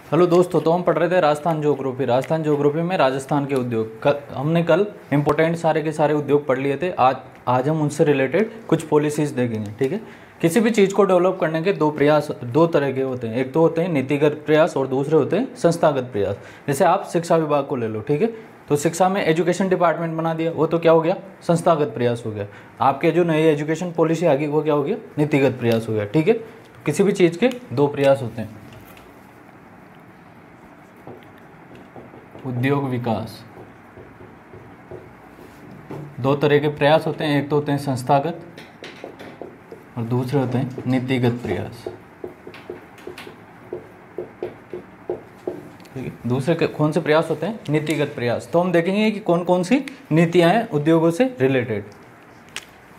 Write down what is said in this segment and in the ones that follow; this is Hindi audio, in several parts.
हेलो दोस्तों, तो हम पढ़ रहे थे राजस्थान ज्योग्राफी में राजस्थान के उद्योग। हमने कल इम्पोर्टेंट सारे के सारे उद्योग पढ़ लिए थे। आज हम उनसे रिलेटेड कुछ पॉलिसीज़ देखेंगे। ठीक है, किसी भी चीज़ को डेवलप करने के दो तरह के होते हैं। एक तो होते हैं नीतिगत प्रयास और दूसरे होते हैं संस्थागत प्रयास। जैसे आप शिक्षा विभाग को ले लो, ठीक है, तो शिक्षा में एजुकेशन डिपार्टमेंट बना दिया, वो तो क्या हो गया, संस्थागत प्रयास हो गया। आपके जो नई एजुकेशन पॉलिसी आ गई वो क्या हो गया, नीतिगत प्रयास हो गया। ठीक है, तो किसी भी चीज़ के दो प्रयास होते हैं। उद्योग विकास, दो तरह के प्रयास होते हैं, एक तो होते हैं संस्थागत और दूसरे होते हैं नीतिगत प्रयास। ठीक है, दूसरे कौन से प्रयास होते हैं, नीतिगत प्रयास। तो हम देखेंगे कि कौन कौन सी नीतियां हैं उद्योगों से रिलेटेड।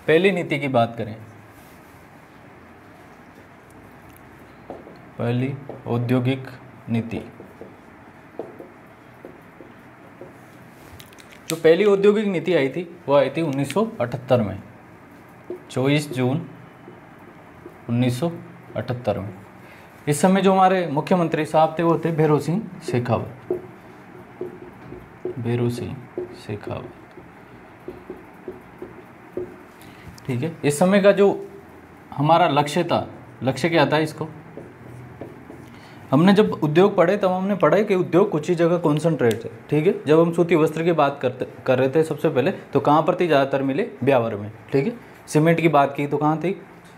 पहली नीति की बात करें, पहली औद्योगिक नीति। जो पहली औद्योगिक नीति आई थी वो आई थी 1978 में, 24 जून 1978 में। इस समय जो हमारे मुख्यमंत्री साहब थे वो थे भैरों सिंह शेखावत। ठीक है, इस समय का जो हमारा लक्ष्य था, लक्ष्य क्या था इसको, हमने जब उद्योग पढ़े तब हमने पढ़ा कि उद्योग कुछ ही जगह कॉन्सेंट्रेट है। ठीक है, जब हम सूती वस्त्र की बात कर रहे थे सबसे पहले, तो कहाँ पर थी, ज़्यादातर मिले ब्यावर में। ठीक है, सीमेंट की बात की तो कहाँ थी,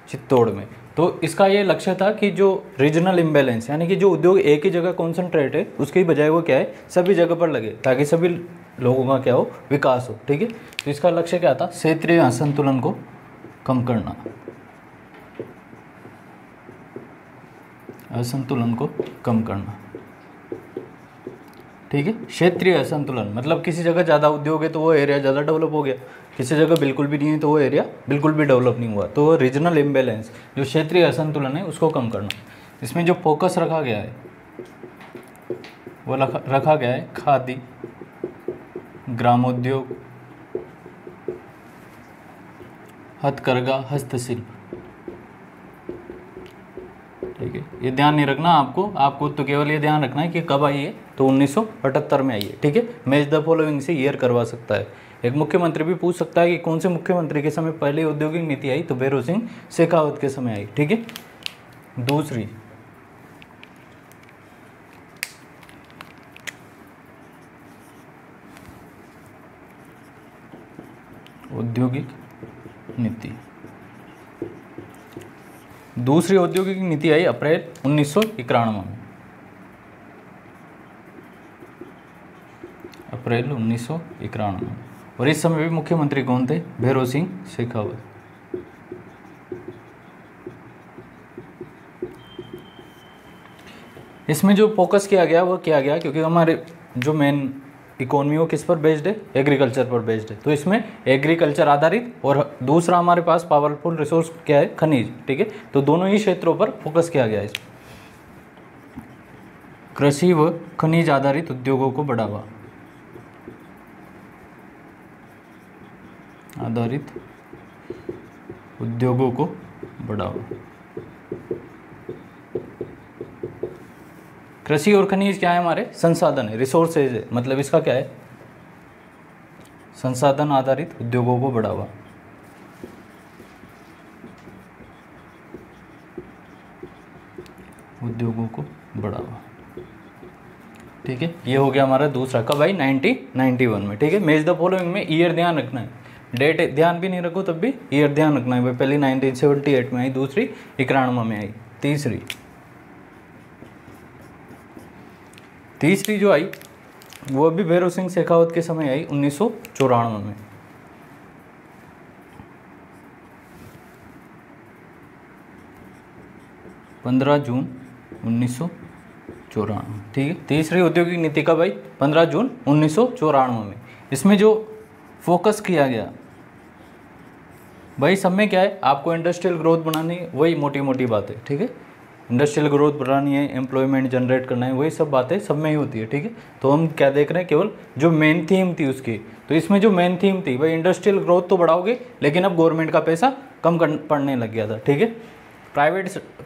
चित्तौड़ में। तो इसका ये लक्ष्य था कि जो रीजनल इम्बैलेंस, यानी कि जो उद्योग एक ही जगह कॉन्सेंट्रेट है उसकी बजाय वो क्या है, सभी जगह पर लगे, ताकि सभी लोगों का क्या हो, विकास हो। ठीक है, तो इसका लक्ष्य क्या था, क्षेत्रीय असंतुलन को कम करना, असंतुलन को कम करना। ठीक है, क्षेत्रीय असंतुलन मतलब किसी जगह ज़्यादा उद्योग है तो वो एरिया ज़्यादा डेवलप हो गया, किसी जगह बिल्कुल भी नहीं है तो वो एरिया बिल्कुल भी डेवलप नहीं हुआ। तो रीजनल इम्बैलेंस, जो क्षेत्रीय असंतुलन है, उसको कम करना। इसमें जो फोकस रखा गया है वो रखा गया है खादी, ग्रामोद्योग, हथकरघा, हस्तशिल्प। ठीक है, ये ध्यान नहीं रखना आपको तो केवल ये ध्यान रखना है कि कब आई है, तो 1978 में आई है। ठीक है, मैच द फॉलोइंग से ईयर करवा सकता है। एक मुख्यमंत्री भी पूछ सकता है कि कौन से मुख्यमंत्री के समय पहले औद्योगिक नीति आई, तो भैरों सिंह शेखावत के समय आई। ठीक है, दूसरी औद्योगिक नीति, दूसरी औद्योगिक नीति आई अप्रैल 1991 में, अप्रैल 1991 में। और इस समय भी मुख्यमंत्री कौन थे, भैरों सिंह शेखावत। इसमें जो फोकस किया गया वो किया गया क्योंकि हमारे जो मेन इकोनॉमी वो किस पर बेस्ड है, एग्रीकल्चर पर बेस्ड है। तो इसमें एग्रीकल्चर आधारित और दूसरा हमारे पास पावरफुल रिसोर्स क्या है, खनिज। ठीक है, तो दोनों ही क्षेत्रों पर फोकस किया गया है। कृषि व खनिज आधारित उद्योगों को बढ़ावा, आधारित उद्योगों को बढ़ावा। कृषि और खनिज क्या है, हमारे संसाधन है, रिसोर्सेज है, मतलब इसका क्या है, संसाधन आधारित उद्योगों को बढ़ावा। उद्योगों को बढ़ावा। ठीक है, ये हो गया हमारा दूसरा। कब आई, 1991 में। ठीक है, मैच द फॉलोइंग में ईयर ध्यान रखना है, डेट ध्यान भी नहीं रखो तब भी ईयर ध्यान रखना है। पहली 1978 में आई, दूसरी 91 में आई, तीसरी जो आई वो भी भैरों सिंह शेखावत के समय आई, 1994 में। जून 1994। ठीक है, तीसरी औद्योगिक नीति कब आई, 15 जून 1994 में। इसमें जो फोकस किया गया भाई, सब में क्या है, आपको इंडस्ट्रियल ग्रोथ बनानी है, वही मोटी मोटी बात है। ठीक है, इंडस्ट्रियल ग्रोथ बढ़ानी है, एम्प्लॉयमेंट जनरेट करना है, वही सब बातें सब में ही होती है। ठीक है, तो हम क्या देख रहे हैं, केवल जो मेन थीम थी उसकी। तो इसमें जो मेन थीम थी भाई, इंडस्ट्रियल ग्रोथ तो बढ़ाओगे, लेकिन अब गवर्नमेंट का पैसा कम पड़ने लग गया था। ठीक है,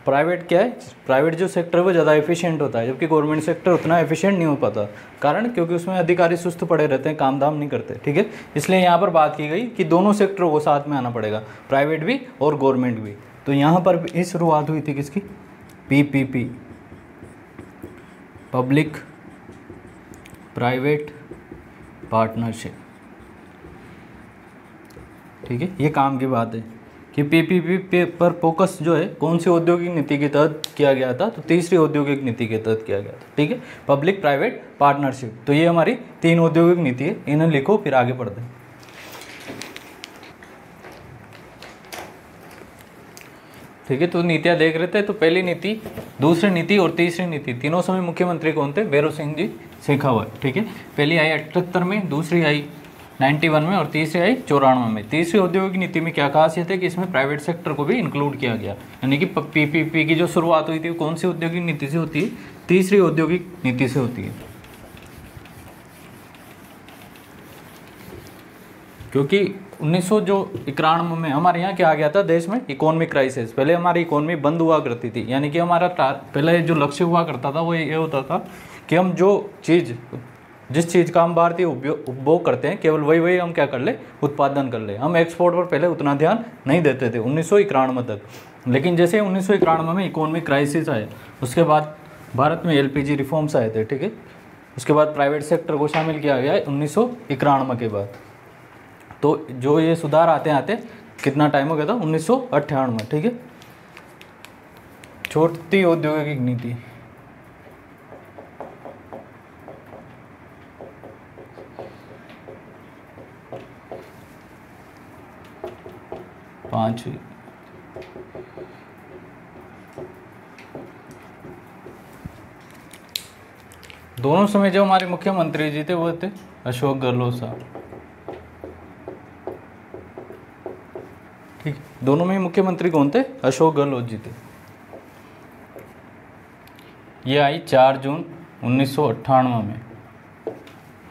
प्राइवेट क्या है, प्राइवेट जो सेक्टर है वो ज़्यादा एफिशिएंट होता है, जबकि गवर्नमेंट सेक्टर उतना एफिशिएंट नहीं हो पाता। कारण क्योंकि उसमें अधिकारी सुस्त पड़े रहते हैं, काम धाम नहीं करते, ठीक है। इसलिए यहाँ पर बात की गई कि दोनों सेक्टरों को साथ में आना पड़ेगा, प्राइवेट भी और गवर्नमेंट भी। तो यहाँ पर भी शुरुआत हुई थी किसकी, PPP, पब्लिक प्राइवेट पार्टनरशिप, ठीक है। ये काम की बात है कि PPP पर फोकस जो है कौन सी औद्योगिक नीति के तहत किया गया था, तो तीसरी औद्योगिक नीति के तहत किया गया था, ठीक है, पब्लिक प्राइवेट पार्टनरशिप। तो ये हमारी 3 औद्योगिक नीति है, इन्हें लिखो फिर आगे बढ़ते हैं। ठीक है, तो नीतियाँ देख रहे थे। तो पहली नीति, दूसरी नीति और तीसरी नीति, तीनों समय मुख्यमंत्री कौन थे, भैरव सिंह जी शेखावत, ठीक है। पहली आई 78 में, दूसरी आई 91 में और तीसरी आई 94 में। तीसरी औद्योगिक नीति में क्या खासियत है कि इसमें प्राइवेट सेक्टर को भी इंक्लूड किया गया, यानी कि PPP की जो शुरुआत हुई थी वो कौन सी औद्योगिक नीति से होती है, तीसरी औद्योगिक नीति से होती है। क्योंकि 1991 में हमारे यहाँ क्या आ गया था, देश में इकोनॉमिक क्राइसिस। पहले हमारी इकोनॉमी बंद हुआ करती थी, यानी कि हमारा पहले जो लक्ष्य हुआ करता था वो ये होता था कि हम जिस चीज़ का हम भारतीय उपभोग करते हैं केवल वही हम क्या कर ले, उत्पादन कर ले। हम एक्सपोर्ट पर पहले उतना ध्यान नहीं देते थे 1991 तक। लेकिन जैसे 1991 में इकोनॉमिक क्राइसिस आया, उसके बाद भारत में LPG रिफॉर्म्स आए थे, ठीक है। उसके बाद प्राइवेट सेक्टर को शामिल किया गया है 1991 के बाद। तो जो ये सुधार आते आते कितना टाइम हो गया था, 1998 में, ठीक है। चौथी औद्योगिक नीति, पांचवी, दोनों समय जो हमारे मुख्यमंत्री जी थे वो थे अशोक गहलोत साहब, ठीक। दोनों में मुख्यमंत्री कौन थे, अशोक गहलोत जी थे। ये आई 4 जून 1998 में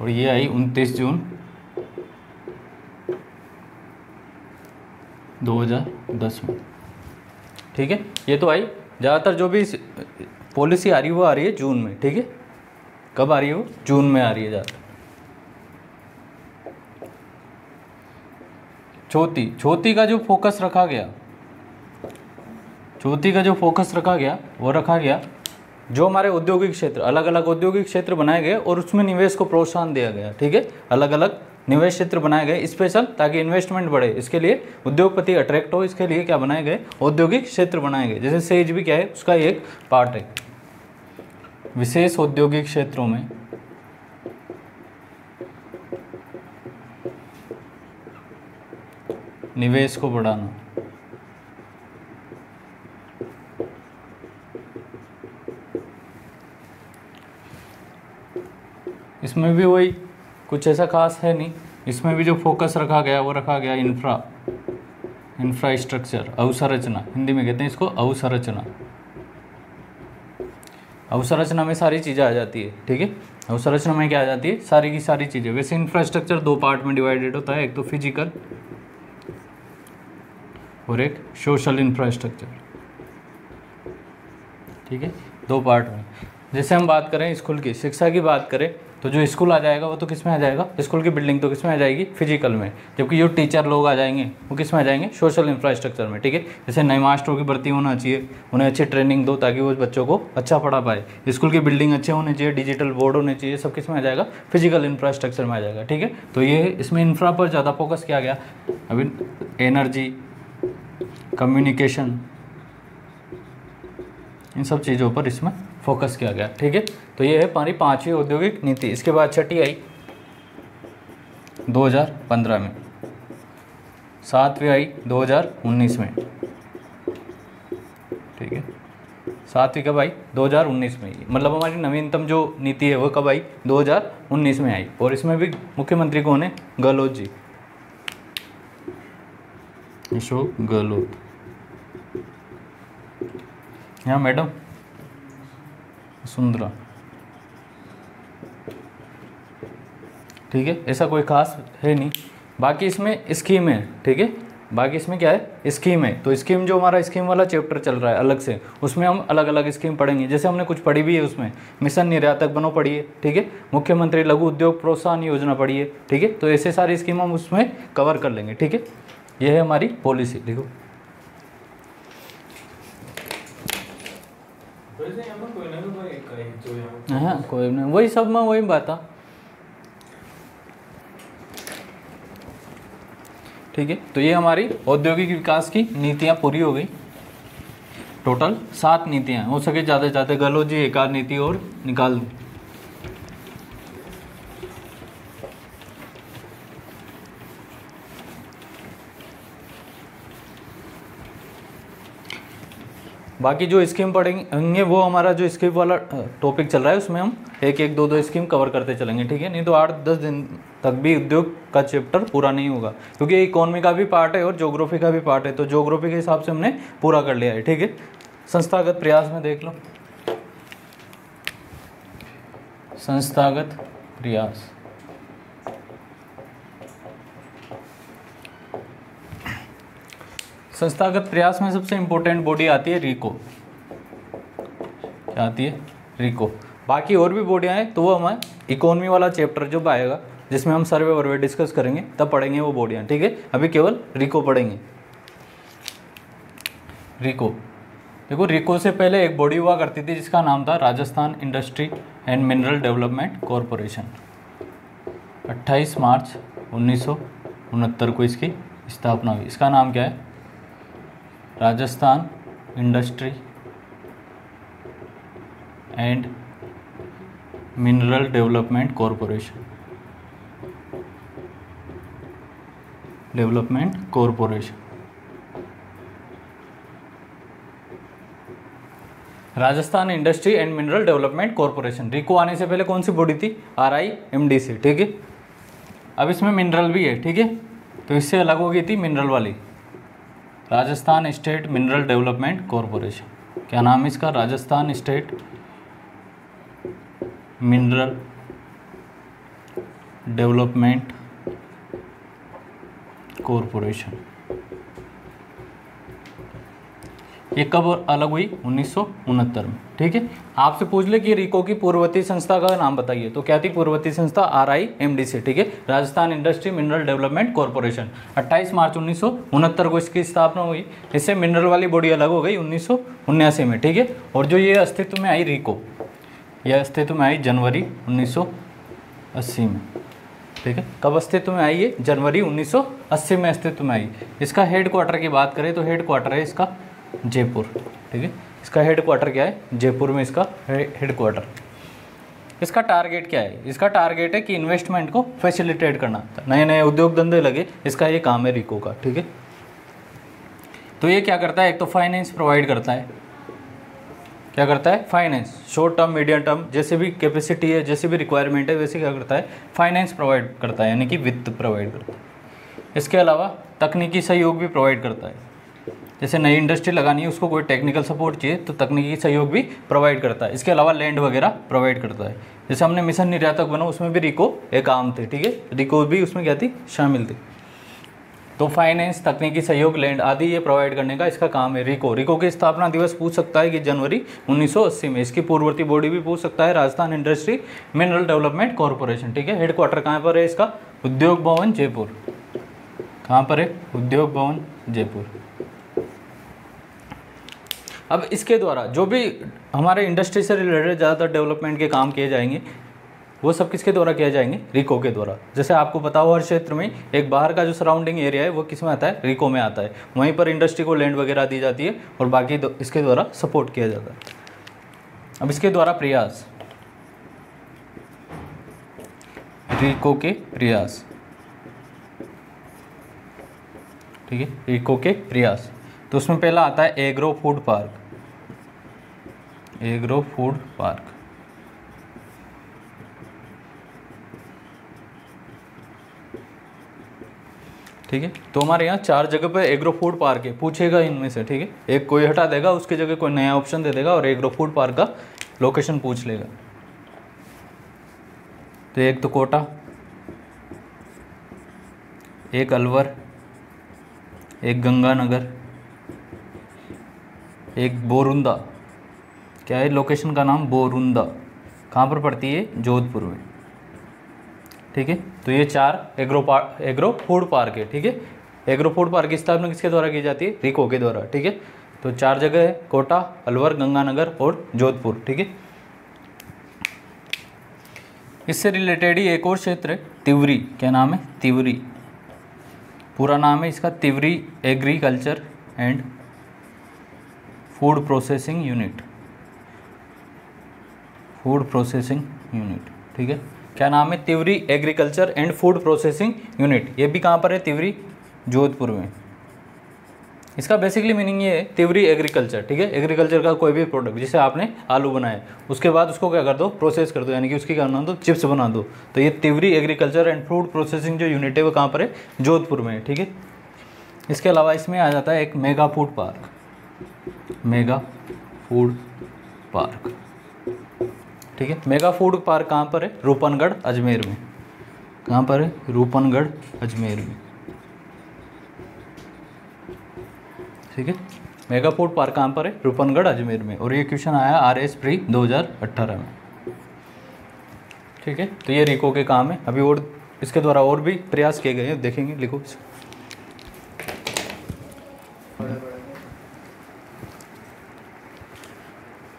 और ये आई 29 जून 2010 में, ठीक है। ये तो आई, ज़्यादातर जो भी पॉलिसी आ रही है वो आ रही है जून में, ठीक है। कब आ रही है वो, जून में आ रही है ज़्यादातर। चौथी का जो फोकस रखा गया, वो रखा गया जो हमारे औद्योगिक क्षेत्र, अलग अलग औद्योगिक क्षेत्र बनाए गए और उसमें निवेश को प्रोत्साहन दिया गया, ठीक है। अलग अलग निवेश क्षेत्र बनाए गए स्पेशल, ताकि इन्वेस्टमेंट बढ़े, इसके लिए उद्योगपति अट्रैक्ट हो, इसके लिए क्या बनाए गए, औद्योगिक क्षेत्र बनाए गए। जैसे सेज भी क्या है, उसका एक पार्ट है। विशेष औद्योगिक क्षेत्रों में निवेश को बढ़ाना, इसमें भी वही कुछ ऐसा खास है नहीं। इसमें भी जो फोकस रखा गया वो रखा गया इंफ्रास्ट्रक्चर, अवसंरचना, हिंदी में कहते हैं इसको अवसंरचना। अवसंरचना में सारी चीज़ें आ जाती है, ठीक है। अवसंरचना में क्या आ जाती है, सारी की सारी चीज़ें। वैसे इंफ्रास्ट्रक्चर 2 पार्ट में डिवाइडेड होता है, एक तो फिजिकल और एक सोशल इंफ्रास्ट्रक्चर, ठीक है, 2 पार्ट में। जैसे हम बात करें स्कूल की, शिक्षा की बात करें, तो जो स्कूल आ जाएगा वो तो किस में आ जाएगा, स्कूल की बिल्डिंग तो किस में आ जाएगी, फिजिकल में। जबकि जो टीचर लोग आ जाएंगे वो किस में आ जाएंगे, सोशल इंफ्रास्ट्रक्चर में, ठीक है। जैसे नए मास्टरों की भर्ती होना चाहिए, उन्हें अच्छी ट्रेनिंग दो ताकि वो बच्चों को अच्छा पढ़ा पाए। स्कूल की बिल्डिंग अच्छे होने चाहिए, डिजिटल बोर्ड होने चाहिए, सब किस में आ जाएगा, फिजिकल इंफ्रास्ट्रक्चर में आ जाएगा, ठीक है। तो ये इसमें इंफ्रा पर ज़्यादा फोकस किया गया। अभी एनर्जी, कम्युनिकेशन, इन सब चीज़ों पर इसमें फोकस किया गया, ठीक है। तो ये है हमारी 5वीं औद्योगिक नीति। इसके बाद 6ठी आई 2015 में, 7वीं आई 2019 में, ठीक है। 7वीं कब आई, 2019 में। मतलब हमारी नवीनतम जो नीति है वो कब आई, 2019 में आई। और इसमें भी मुख्यमंत्री कौन है, गहलोत जी, अशोक गहलोत। यहाँ मैडम सुंदरा, ठीक है। ऐसा कोई खास है नहीं। बाकी इसमें स्कीम है, ठीक है। बाकी इसमें क्या है, स्कीम है। तो स्कीम जो हमारा स्कीम वाला चैप्टर चल रहा है अलग से, उसमें हम अलग अलग स्कीम पढ़ेंगे। जैसे हमने कुछ पढ़ी भी है उसमें, मिशन निर्यातक बनो पढ़ी है, ठीक है, मुख्यमंत्री लघु उद्योग प्रोत्साहन योजना पढ़ी है, ठीक है। तो ऐसे सारी स्कीम हम उसमें कवर कर लेंगे, ठीक है। ये है हमारी पॉलिसी, देखो। हाँ कोई नहीं, वही सब में वही बात है, ठीक है। तो ये हमारी औद्योगिक विकास की नीतियाँ पूरी हो गई। टोटल 7 नीतियाँ, हो सके ज़्यादा ज़्यादा गलो जी, एक आध नीति और निकाल दूँ। बाकी जो स्कीम पढ़ेंगे वो हमारा जो स्कीम वाला टॉपिक चल रहा है उसमें हम एक एक दो स्कीम कवर करते चलेंगे, ठीक है। नहीं तो 8-10 दिन तक भी उद्योग का चैप्टर पूरा नहीं होगा, क्योंकि इकोनॉमी का भी पार्ट है और ज्योग्राफी का भी पार्ट है। तो ज्योग्राफी के हिसाब से हमने पूरा कर लिया है, ठीक है। संस्थागत प्रयास में देख लो, संस्थागत प्रयास, संस्थागत प्रयास में सबसे इम्पोर्टेंट बॉडी आती है रिको। क्या आती है? रिको। बाकी और भी बॉडियाँ हैं तो वो हमें इकोनॉमी वाला चैप्टर जब आएगा जिसमें हम सर्वे वर्वे डिस्कस करेंगे तब पढ़ेंगे वो बॉडियाँ, ठीक है। अभी केवल रिको पढ़ेंगे। रिको, देखो रिको से पहले एक बॉडी हुआ करती थी जिसका नाम था Rajasthan industry and mineral development corporation. 28 मार्च 1969 को इसकी स्थापना हुई। इसका नाम क्या है? Rajasthan industry and mineral development corporation, Rajasthan industry and mineral development corporation. RIICO आने से पहले कौन सी बॉडी थी? RIMDC, ठीक है। अब इसमें मिनरल भी है, ठीक है, तो इससे अलग हो गई थी मिनरल वाली, Rajasthan state mineral development corporation. क्या नाम है इसका? Rajasthan state mineral development corporation. ये कब अलग हुई? 1969 में, ठीक है। आपसे पूछ ले कि रिको की पूर्ववर्ती संस्था का नाम बताइए, तो क्या थी पूर्ववर्ती संस्था? RIMDC, ठीक है, Rajasthan industry mineral development corporation. 28 मार्च 1969 को इसकी स्थापना हुई। इससे मिनरल वाली बॉडी अलग हो गई 1979 में, ठीक है। और जो ये अस्तित्व में आई रिको, यह अस्तित्व में आई जनवरी 1980 में, ठीक है। कब अस्तित्व में आई? ये जनवरी 1980 में अस्तित्व में आई। इसका हेड क्वार्टर की बात करें तो हेड क्वार्टर है इसका जयपुर, ठीक है। इसका हेड क्वार्टर क्या है? जयपुर में इसका हेड क्वार्टर। इसका टारगेट क्या है? इसका टारगेट है कि इन्वेस्टमेंट को फैसिलिटेट करना, नए नए उद्योग धंधे लगे, इसका ये काम है रिको का, ठीक है। तो ये क्या करता है? एक तो फाइनेंस प्रोवाइड करता है। क्या करता है? Finance, short term medium term, जैसे भी कैपेसिटी है, जैसे भी रिक्वायरमेंट है, वैसे क्या करता है? फाइनेंस प्रोवाइड करता है, यानी कि वित्त प्रोवाइड करता है। इसके अलावा तकनीकी सहयोग भी प्रोवाइड करता है। जैसे नई इंडस्ट्री लगानी है, उसको कोई टेक्निकल सपोर्ट चाहिए तो तकनीकी सहयोग भी प्रोवाइड करता है। इसके अलावा लैंड वगैरह प्रोवाइड करता है। जैसे हमने मिशन निर्यातक बना, उसमें भी रिको एक आम थे, ठीक है, रिको भी उसमें क्या थी? शामिल थी। तो फाइनेंस, तकनीकी सहयोग, लैंड आदि ये प्रोवाइड करने का इसका काम है रिको। रिको की स्थापना दिवस पूछ सकता है कि जनवरी 1980 में। इसकी पूर्ववर्ती बॉडी भी पूछ सकता है, Rajasthan industry mineral development corporation, ठीक है। हेडक्वार्टर कहाँ पर है इसका? उद्योग भवन जयपुर। कहाँ पर है? उद्योग भवन जयपुर। अब इसके द्वारा जो भी हमारे इंडस्ट्री से रिलेटेड ज़्यादातर डेवलपमेंट के काम किए जाएंगे वो सब किसके द्वारा किए जाएंगे? रिको के द्वारा। जैसे आपको पता हो हर क्षेत्र में एक बाहर का जो सराउंडिंग एरिया है वो किस में आता है? रिको में आता है। वहीं पर इंडस्ट्री को लैंड वगैरह दी जाती है और बाकी इसके द्वारा सपोर्ट किया जाता है। अब इसके द्वारा प्रयास, रिको के प्रयास, ठीक है, रिको के प्रयास। तो उसमें पहला आता है agro food park. Agro food park, ठीक है। तो हमारे यहाँ 4 जगह पे एग्रो फूड पार्क है, पूछेगा इनमें से, ठीक है। एक कोई हटा देगा, उसकी जगह कोई नया ऑप्शन दे देगा और एग्रो फूड पार्क का लोकेशन पूछ लेगा। तो एक तो कोटा, एक अलवर, एक गंगानगर, एक बोरुंदा। क्या है लोकेशन का नाम? बोरुंदा। कहाँ पर पड़ती है? जोधपुर में। ठीक है, तो ये 4 एग्रो फूड पार्क है। ठीक है, एग्रो फूड पार्क की स्थापना किसके द्वारा की जाती है? रिको के द्वारा। ठीक है, तो 4 जगह है, कोटा, अलवर, गंगानगर और जोधपुर। ठीक है, इससे रिलेटेड ही एक और क्षेत्र है तिवरी। क्या नाम है? तिवरी। पूरा नाम है इसका Tiwari agriculture and food processing unit. Food processing unit. ठीक है, क्या नाम है? Tiwari agriculture and food processing unit. ये भी कहाँ पर है? तिवरी, जोधपुर में। इसका बेसिकली मीनिंग ये है तिवरी एग्रीकल्चर। ठीक है, एग्रीकल्चर का कोई भी प्रोडक्ट, जैसे आपने आलू बनाए, उसके बाद उसको क्या कर दो? प्रोसेस कर दो, यानी कि उसकी क्या बना दो? चिप्स बना दो। तो ये Tiwari agriculture and food processing जो यूनिट है वो कहाँ पर है? जोधपुर में है। ठीक है, इसके अलावा इसमें आ जाता है एक mega food park. Mega food park. ठीक है, मेगा फूड पार्क कहाँ पर है? रूपनगढ़, अजमेर में। कहाँ पर है? रूपनगढ़, अजमेर में। ठीक है, मेगा फूड पार्क कहाँ पर है? रूपनगढ़, अजमेर में। और ये क्वेश्चन आया RS प्री 2018 में। ठीक है, तो ये रिको के काम है। अभी और इसके द्वारा और भी प्रयास किए गए हैं, देखेंगे, लिखो।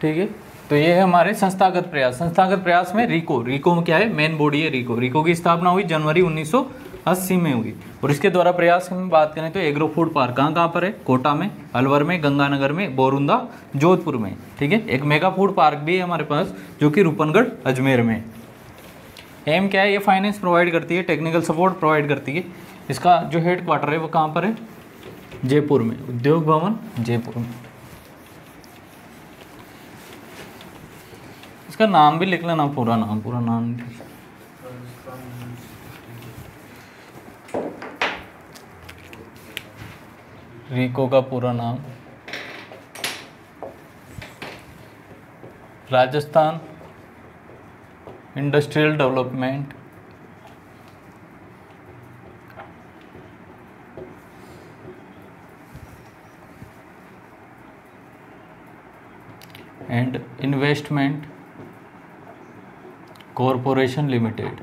ठीक है, तो ये है हमारे संस्थागत प्रयास। संस्थागत प्रयास में रिको में क्या है? मेन बॉडी है रिको। रिको की स्थापना हुई जनवरी 1980 में हुई। और इसके द्वारा प्रयास की बात करें तो एग्रो फूड पार्क कहाँ पर है? कोटा में, अलवर में, गंगानगर में, बोरुंदा, जोधपुर में। ठीक है, एक मेगा फूड पार्क भी है हमारे पास जो कि रूपनगढ़, अजमेर में। एम क्या है? ये फाइनेंस प्रोवाइड करती है, टेक्निकल सपोर्ट प्रोवाइड करती है। इसका जो हेड क्वार्टर है वो कहाँ पर है? जयपुर में। उद्योग भवन, जयपुर में। इसका नाम भी लिख लेना, पूरा नाम रिको का पूरा नाम Rajasthan industrial development and investment corporation limited.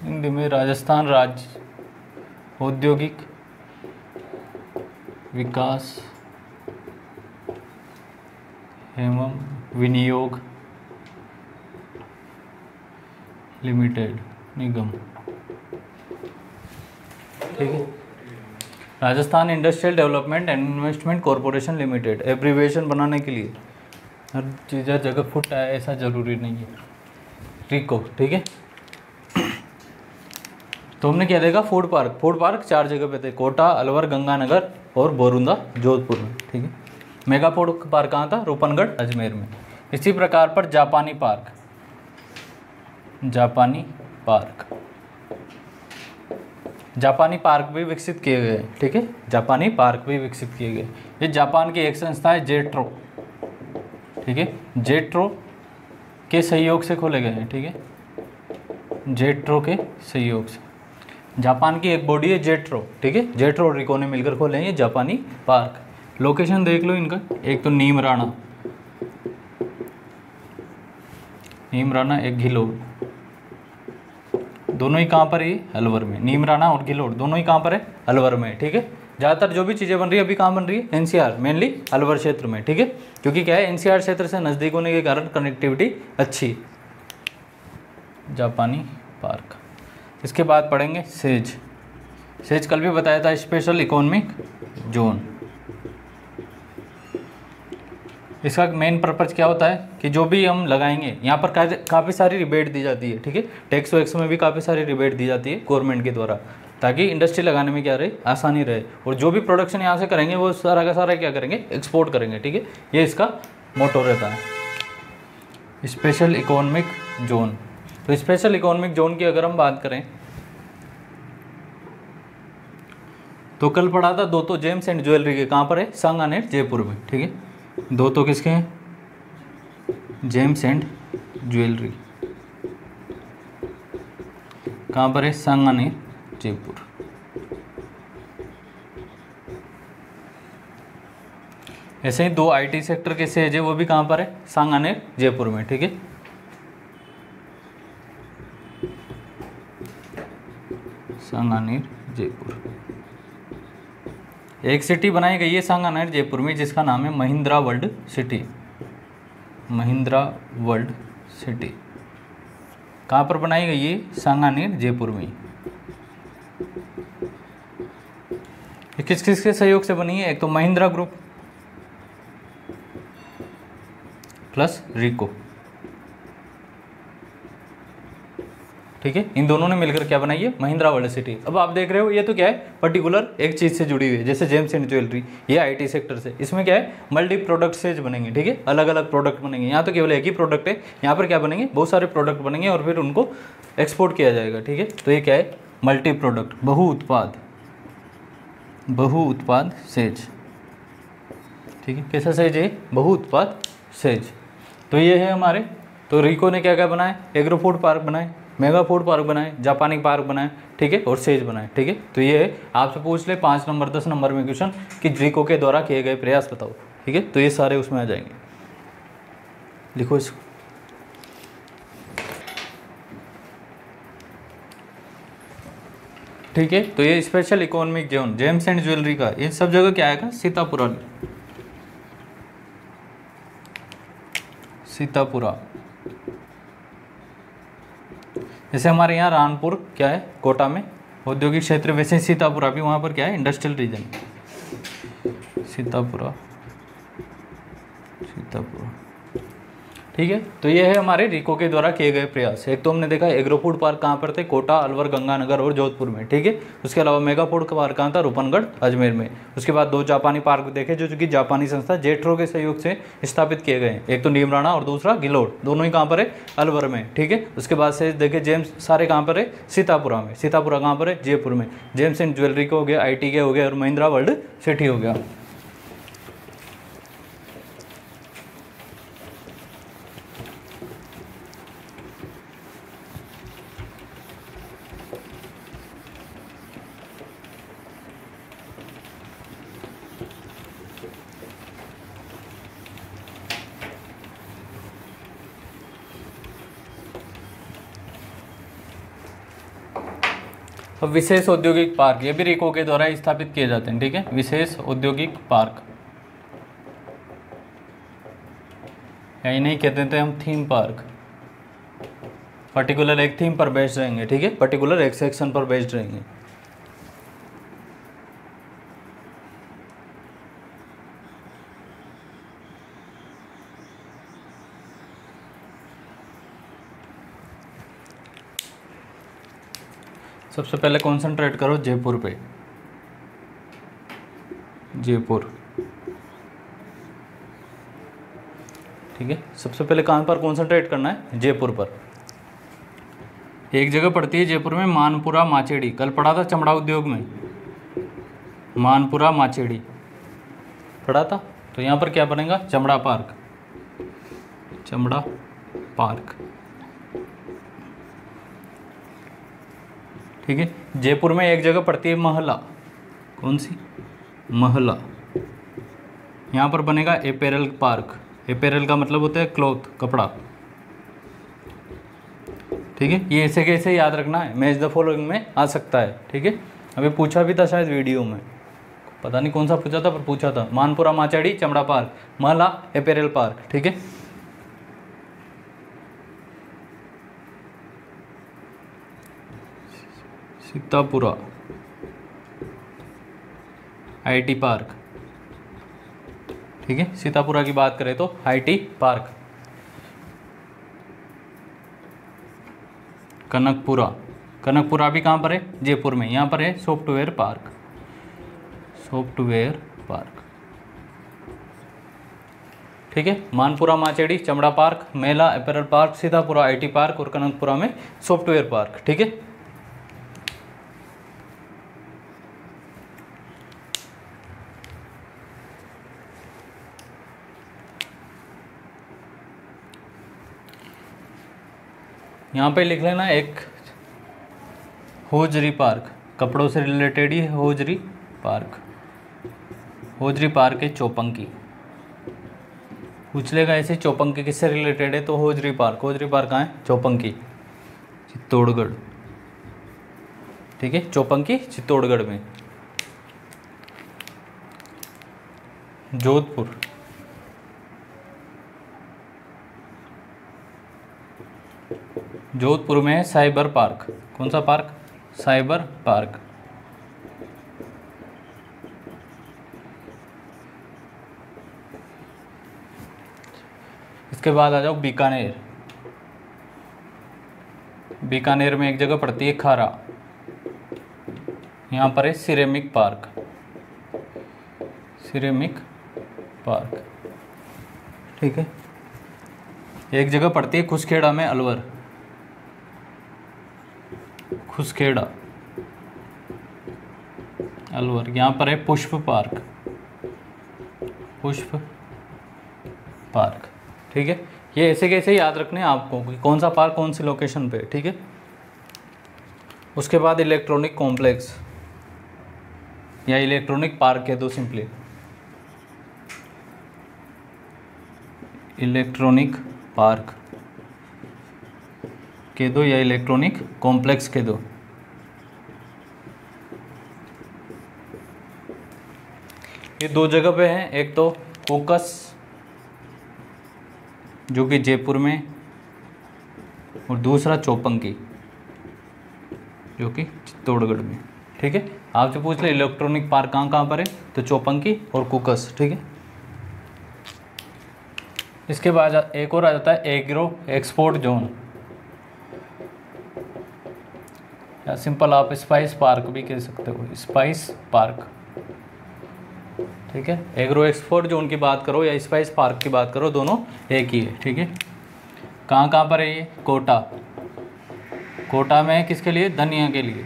Hindi में राजस्थान राज्य औद्योगिक विकास एवं विनियोग लिमिटेड निगम। ठीक है, Rajasthan industrial development and investment corporation limited. Abbreviation बनाने के लिए हर चीज़ जगह फुट है ऐसा ज़रूरी नहीं है। रिको। ठीक है, तो हमने क्या देखा? फूड पार्क 4 जगह पे थे, कोटा, अलवर, गंगानगर और बोरुंदा, जोधपुर में। ठीक है, मेगा फूड पार्क कहाँ था? रूपनगढ़, अजमेर में। इसी प्रकार पर जापानी पार्क भी विकसित किए गए। ठीक है, जापानी पार्क भी विकसित किए गए। ये जापान की एक संस्था है जेट्रो। ठीक है, जेट्रो के सहयोग से खोले गए हैं। ठीक है, जेट्रो के सहयोग से। जापान की एक बॉडी है जेट्रो। ठीक है, जेट्रो और रिको ने मिलकर खोले हैं ये जापानी पार्क। लोकेशन देख लो इनका, एक तो नीमराना, एक घिलोड़, दोनों ही कहाँ पर है? अलवर में। नीमराना और घिलोड़ दोनों ही कहाँ पर है? अलवर में। ठीक है, ज़्यादातर जो भी चीज़ें बन रही है अभी कहाँ बन रही है? NCR, मेनली अलवर क्षेत्र में। ठीक है, क्योंकि क्या है? NCR क्षेत्र से नज़दीक होने के कारण कनेक्टिविटी अच्छी। जापानी पार्क। इसके बाद पढ़ेंगे सेज कल भी बताया था, स्पेशल इकोनॉमिक जोन। इसका मेन पर्पज़ क्या होता है कि जो भी हम लगाएंगे यहाँ पर काफ़ी सारी रिबेट दी जाती है। ठीक है, टैक्स वैक्स में भी काफ़ी सारी रिबेट दी जाती है गवर्नमेंट के द्वारा, ताकि इंडस्ट्री लगाने में क्या रहे? आसानी रहे। और जो भी प्रोडक्शन यहाँ से करेंगे वो सारा का सारा क्या करेंगे? एक्सपोर्ट करेंगे। ठीक है, ये इसका मोटो रहता है, स्पेशल इकोनॉमिक जोन। तो स्पेशल इकोनॉमिक जोन की अगर हम बात करें तो कल पढ़ा था दो तो जेम्स एंड ज्वेलरी के। कहाँ पर है? सांगानेर, जयपुर में। ठीक है, दो तो किसके हैं? James and jewellery. कहाँ पर है, सांगानेर जयपुर। ऐसे ही 2 आईटी सेक्टर के सेज है, वो भी कहाँ पर है, सांगानेर जयपुर में। ठीक है, सांगानेर जयपुर। एक सिटी बनाई गई है सांगानेर जयपुर में जिसका नाम है Mahindra world city. Mahindra world city कहाँ पर बनाई गई है, सांगानेर जयपुर में। ये किस किस के सहयोग से बनी है, एक तो महिंद्रा ग्रुप प्लस रिको। ठीक है, इन दोनों ने मिलकर क्या बनाई है, महिंद्रा वर्ल्ड सिटी। अब आप देख रहे हो ये तो क्या है, पर्टिकुलर एक चीज़ से जुड़ी हुई है, जैसे जेम्स एंड ज्वेलरी, ये आईटी सेक्टर से। इसमें क्या है, मल्टी प्रोडक्ट से बनेंगे। ठीक है, अलग अलग प्रोडक्ट बनेंगे। यहाँ तो केवल एक ही प्रोडक्ट है, यहाँ पर क्या बनेंगे, बहुत सारे प्रोडक्ट बनेंगे और फिर उनको एक्सपोर्ट किया जाएगा। ठीक है, तो ये क्या है, मल्टी प्रोडक्ट, बहु उत्पाद सेज। ठीक है, कैसा सेज है, बहु उत्पाद सेज। तो ये है हमारे, तो रिको ने क्या क्या बनाए, एग्रो फूड पार्क बनाए, मेगा फूड पार्क बनाए, जापानी पार्क बनाए। ठीक है, और सेज बनाए। ठीक है, तो ये है, आपसे पूछ ले 5 नंबर 10 नंबर में क्वेश्चन कि रिको के द्वारा किए गए प्रयास बताओ। ठीक है, तो ये सारे उसमें आ जाएंगे, लिखो इसको। ठीक है, तो ये special economic zone James and jewellery का, इन सब जगह क्या आएगा, सीतापुरा। जैसे हमारे यहाँ रानपुर क्या है, कोटा में औद्योगिक क्षेत्र, वैसे सीतापुरा भी वहाँ पर क्या है, इंडस्ट्रियल रीजन। सीतापुरा। ठीक है, तो ये है हमारे रिको के द्वारा किए गए प्रयास। एक तो हमने देखा एग्रो फूड पार्क कहाँ पर थे, कोटा, अलवर, गंगानगर और जोधपुर में। ठीक है, उसके अलावा मेगा फूड पार्क कहाँ था, रूपनगढ़, अजमेर में। उसके बाद 2 जापानी पार्क देखे जो कि जापानी संस्था जेट्रो के सहयोग से स्थापित किए गए हैं, एक तो नीमराणा और दूसरा गिलोड, दोनों ही कहाँ पर है, अलवर में। ठीक है, उसके बाद से देखे जेम्स, सारे कहाँ पर है, सीतापुरा में। सीतापुरा कहाँ पर है, जयपुर में। जेम्स एंड ज्वेलरी के हो गया, IT के हो गया और महिंद्रा वर्ल्ड सिटी हो गया। अब विशेष औद्योगिक पार्क, ये भी रिको के द्वारा स्थापित किए जाते हैं। ठीक है, विशेष औद्योगिक पार्क, या इन्हें कहते थे हम थीम पार्क। पर्टिकुलर एक थीम पर बेस्ड रहेंगे। ठीक है, पर्टिकुलर एक सेक्शन पर बेस्ड रहेंगे। सबसे पहले कंसंट्रेट करो जयपुर पे, जयपुर। ठीक है, सबसे पहले कहाँ पर कंसंट्रेट करना है, जयपुर पर। एक जगह पड़ती है जयपुर में, मानपुरा माचेड़ी, कल पढ़ा था चमड़ा उद्योग में, मानपुरा माचेड़ी पढ़ा था। तो यहाँ पर क्या बनेगा, चमड़ा पार्क, चमड़ा पार्क। ठीक है, जयपुर में एक जगह पड़ती है महला, कौन सी, महला, यहाँ पर बनेगा एपेरल पार्क। एपेरल का मतलब होता है क्लॉथ, कपड़ा। ठीक है, ये ऐसे कैसे याद रखना है, मैच द फॉलोइंग में आ सकता है। ठीक है, अभी पूछा भी था शायद वीडियो में, पता नहीं कौन सा पूछा था, पर पूछा था। मानपुरा माचेड़ी चमड़ा पार्क, महला एपेरल पार्क। ठीक है, सीतापुरा IT पार्क। ठीक है, सीतापुरा की बात करें तो IT पार्क। कनकपुरा, कनकपुरा भी कहाँ पर है, जयपुर में। यहाँ पर है सॉफ्टवेयर पार्क, सॉफ्टवेयर पार्क। ठीक है, मानपुरा माचेड़ी चमड़ा park, Mela apparel park, Sitapura IT park और कनकपुरा में सॉफ्टवेयर पार्क। ठीक है, यहाँ पे लिख लेना एक होजरी पार्क, कपड़ों से रिलेटेड ही है होजरी पार्क। होजरी पार्क है चौपंकी। पूछ लेगा ऐसे चौपंकी किससे रिलेटेड है, तो होजरी पार्क। होजरी पार्क कहाँ है, चौपंकी चित्तौड़गढ़। ठीक है, चौपंकी चित्तौड़गढ़ में। जोधपुर, जोधपुर में है साइबर पार्क। कौन सा पार्क, साइबर पार्क। इसके बाद आ जाओ बीकानेर। बीकानेर में एक जगह पड़ती है खारा, यहाँ पर है सिरेमिक पार्क। सिरेमिक पार्क, ठीक है। एक जगह पड़ती है खुसखेड़ा में अलवर, खुसखेड़ा अलवर, यहाँ पर है पुष्प पार्क। पुष्प पार्क, ठीक है। ये ऐसे कैसे याद रखने हैं आपको कि कौन सा पार्क कौन सी लोकेशन पे, ठीक है। उसके बाद इलेक्ट्रॉनिक कॉम्प्लेक्स या इलेक्ट्रॉनिक पार्क कह दो सिंपली, इलेक्ट्रॉनिक पार्क कह दो या इलेक्ट्रॉनिक कॉम्प्लेक्स कह दो। ये दो जगह पे हैं, एक तो कोकस जो कि जयपुर में, और दूसरा चौपंकी जो कि चित्तौड़गढ़ में, ठीक है। आपसे पूछ ले इलेक्ट्रॉनिक पार्क कहाँ कहाँ पर है, तो चौपंकी और कुकस, ठीक है। इसके बाद एक और आ जाता है एग्रो एक्सपोर्ट जोन, या सिंपल आप स्पाइस पार्क भी कह सकते हो, स्पाइस पार्क, ठीक है। एग्रो एक्सपोर्ट जोन की बात करो या स्पाइस पार्क की बात करो, दोनों एक ही है, ठीक है। कहाँ कहाँ पर है ये, कोटा, कोटा में है किसके लिए, धनिया के लिए।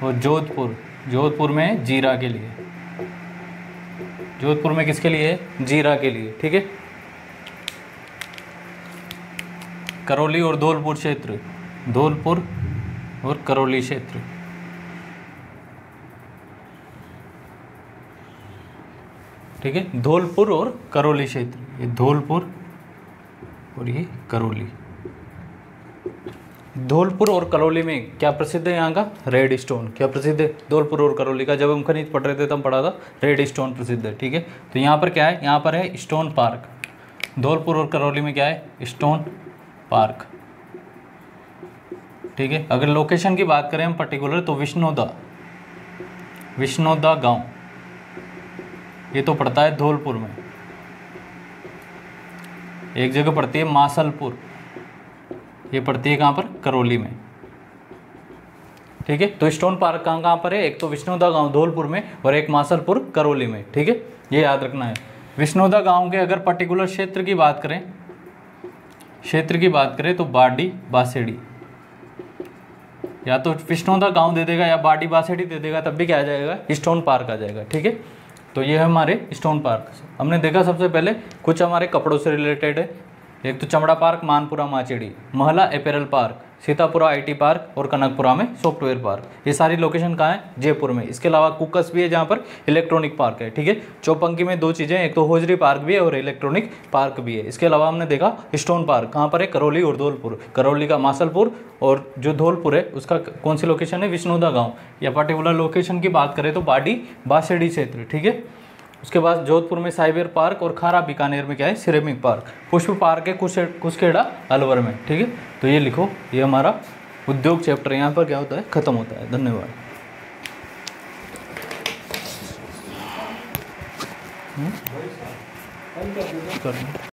और जोधपुर, जोधपुर में जीरा के लिए, जोधपुर में किसके लिए, जीरा के लिए, ठीक है। करौली और धौलपुर क्षेत्र, धौलपुर और करौली क्षेत्र, ठीक है। धौलपुर और करौली क्षेत्र, ये धौलपुर और ये करौली। धौलपुर और करौली में क्या प्रसिद्ध है, यहाँ का रेड स्टोन। क्या प्रसिद्ध है, धौलपुर और करौली का, जब हम खनिज पढ़ रहे थे तब पढ़ा था, रेड स्टोन प्रसिद्ध है, ठीक है। तो यहाँ पर क्या है, यहाँ पर है स्टोन पार्क। धौलपुर और करौली में क्या है, स्टोन पार्क, ठीक है। अगर लोकेशन की बात करें हम पर्टिकुलर, तो विष्णोदा, विष्णोदा गांव, ये तो पड़ता है धौलपुर में। एक जगह पड़ती है मासलपुर, ये पड़ती है कहाँ पर, करौली में, ठीक है। तो स्टोन पार्क कहाँ कहाँ पर है, एक तो विष्णोदा गांव धौलपुर में और एक मासलपुर करौली में, ठीक है। ये याद रखना है। विष्णोदा गांव के अगर पर्टिकुलर क्षेत्र की बात करें, क्षेत्र की बात करें तो बाडी बासेड़ी, या तो विष्णोदा गांव दे देगा या बाडी बासेड़ी दे देगा, तब भी क्या आ जाएगा, स्टोन पार्क आ जाएगा, ठीक है। तो ये है हमारे स्टोन पार्क। हमने देखा सबसे पहले कुछ हमारे कपड़ों से रिलेटेड है, एक तो चमड़ा पार्क मानपुरा माचेड़ी, महला apparel park, Sitapura IT park और कनकपुरा में सॉफ्टवेयर पार्क। ये सारी लोकेशन कहाँ है, जयपुर में। इसके अलावा कुकस भी है जहाँ पर इलेक्ट्रॉनिक पार्क है, ठीक है। चौपंकी में दो चीज़ें, एक तो होजरी पार्क भी है और इलेक्ट्रॉनिक पार्क भी है। इसके अलावा हमने देखा स्टोन पार्क कहाँ पर है, करौली और धौलपुर। करौली का मासलपुर और जो धौलपुर है उसका कौन सी लोकेशन है, विष्णोदा गाँव। या पर्टिकुलर लोकेशन की बात करें तो बाडी बासेड़ी क्षेत्र, ठीक है। उसके बाद जोधपुर में साइबर पार्क और खारा बीकानेर में क्या है, सिरेमिक पार्क। पुष्प पार्क है कुसखेड़ा अलवर में, ठीक है। तो ये लिखो, ये हमारा उद्योग चैप्टर यहाँ पर क्या होता है, खत्म होता है। धन्यवाद।